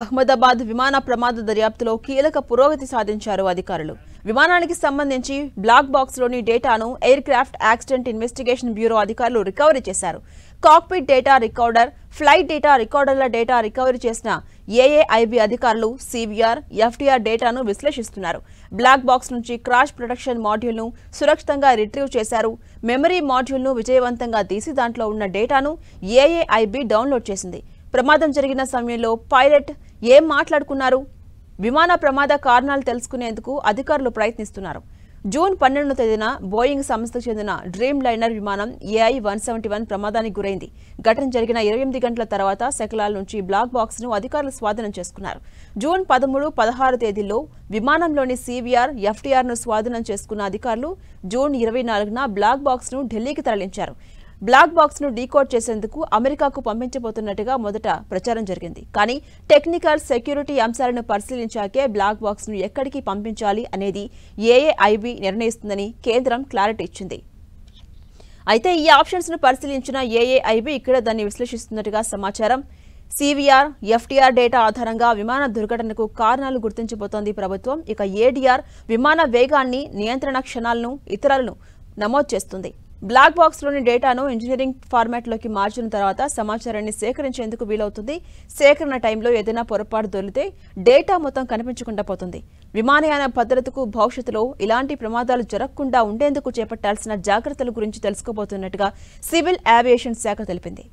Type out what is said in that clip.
అహ్మదాబాద్ విమాన ప్రమాద దర్యాప్తులో కీలక పురోగతి సాధించారు అధికారులు. విమానానికి సంబంధించి బ్లాక్ బాక్స్ లోని డేటాను aircraft accident investigation bureau అధికారులు రికవరీ చేశారు. Cockpit data recorder, flight data రికార్డర్ల డేటా రికవరీ చేసిన ఏఏఐబి అధికారులు సివిఆర్, ఎఫ్టీఆర్ డేటాను విశ్లేషిస్తున్నారు. బ్లాక్ బాక్స్ నుంచి క్రాష్ ప్రొటెక్షన్ మాడ్యూల్ను సురక్షితంగా రిట్రీవ్ చేశారు. మెమరీ మాడ్యూల్ను విజయవంతంగా తీసి దాంట్లో ఉన్న డేటాను ఏఏఐబి డౌన్లోడ్ చేసింది. ప్రమాదం జరిగిన సమయంలో పైలట్ ఏం మాట్లాడుకున్నారు? విమాన ప్రమాద కారణాలు తెలుసుకునేందుకు అధికారులు ప్రయత్నిస్తున్నారు. జూన్ 12వ తేదీన బోయింగ్ సంస్థకు చెందిన డ్రీమ్ లైనర్ విమానం AI-171 ప్రమాదానికి గురైంది. ఘటన జరిగిన 28 గంటల తర్వాత శకలాల నుంచి బ్లాక్ బాక్స్ ను అధికారులు స్వాధీనం చేసుకున్నారు. జూన్ 13, 16 తేదీల్లో విమానంలోని సివిఆర్, ఎఫ్టీఆర్ ను స్వాధీనం చేసుకున్న అధికారులు జూన్ 24న బ్లాక్ బాక్స్ ను ఢిల్లీకి తరలించారు. బ్లాక్ బాక్స్ ను డీకోడ్ చేసేందుకు అమెరికాకు పంపించబోతున్నట్టుగా మొదట ప్రచారం జరిగింది. కానీ టెక్నికల్, సెక్యూరిటీ అంశాలను పరిశీలించాకే బ్లాక్ బాక్స్ ను ఎక్కడికి పంపించాలి అనేది ఏఏఐబి నిర్ణయిస్తుందని కేంద్రం క్లారిటీ ఇచ్చింది. అయితే ఈ ఆప్షన్స్ ను పరిశీలించిన ఏఏఐబి ఇక్కడ దాన్ని విశ్లేషిస్తున్నట్టుగా సమాచారం. సివిఆర్, ఎఫ్టీఆర్ డేటా ఆధారంగా విమాన దుర్ఘటనకు కారణాలు గుర్తించబోతోంది ప్రభుత్వం. ఇక ఏడీఆర్ విమాన వేగాన్ని, నియంత్రణ క్షణాలను, ఇతరులను నమోదు చేస్తుంది. బ్లాక్ బాక్స్ లోని డేటాను ఇంజనీరింగ్ ఫార్మాట్లోకి మార్చిన తర్వాత సమాచారాన్ని సేకరించేందుకు వీలవుతుంది. సేకరణ టైంలో ఏదైనా పొరపాటు దొరికితే డేటా మొత్తం కనిపించకుండా పోతుంది. విమానయాన భద్రతకు భవిష్యత్తులో ఇలాంటి ప్రమాదాలు జరగకుండా ఉండేందుకు చేపట్టాల్సిన జాగ్రత్తల గురించి తెలుసుకోబోతున్నట్టుగా సివిల్ ఏవియేషన్ శాఖ తెలిపింది.